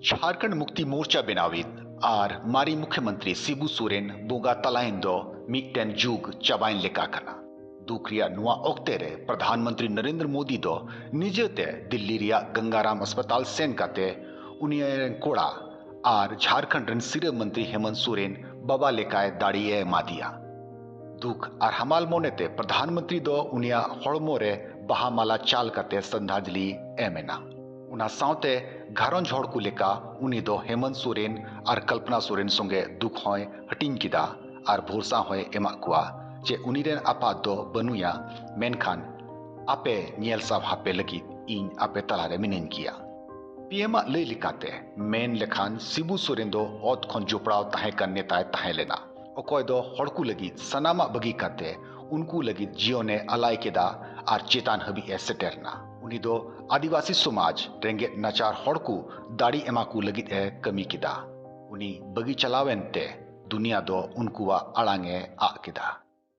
झारखंड मुक्ति मोर्चा बेनावित और मारी मुख्यमंत्री शिबू सोरेन बोगा तलाइन दो मिट्टेन जुग चाबाइन लेका कना। दुख रिया नुआ ओक्ते रे प्रधानमंत्री नरेंद्र मोदी दो निजेते दिल्ली रिया गंगाराम अस्पताल सेन काते उनिया कोड़ा और झारखंड रन सिरे मंत्री हेमंत सोरेन बाबा लेकाय दाड़िये मादिया। दुख और हमाल मोनेते प्रधानमंत्री दो उनिया हड़मो रे बहामाला चाल काते श्रद्धांजलि एमेना। उना सावते घारंज हड़ को लेका उनी दो हेमंत सोरेन और कल्पना सोरेन संगे दुख होय हटिंग किदा और भरोसा होय एमा कुआ जे उनी रेन आपात दो बनुया मेनखान आपे नियल साब हापे लगी इन आपे तलारे मिनिन किया। पीएम लय लिकाते मेन लेखान शिबू सोरेन दो ओत खन जोपड़ाव ताहे कर नेताय ताहे लेना अकय दो हड़कू लगी सनामा बगी काते उनको लगी जियोने अलाय केदा और चेतान हबी ए सेटेरना। उनी दो आदिवासी समाज रेंगे नाचार हड़कू दाड़ी एमाकू लगी ए कमी किदा। उनी बगी चलावेन ते दुनिया दो उनकुआ अड़ांगे आ किदा।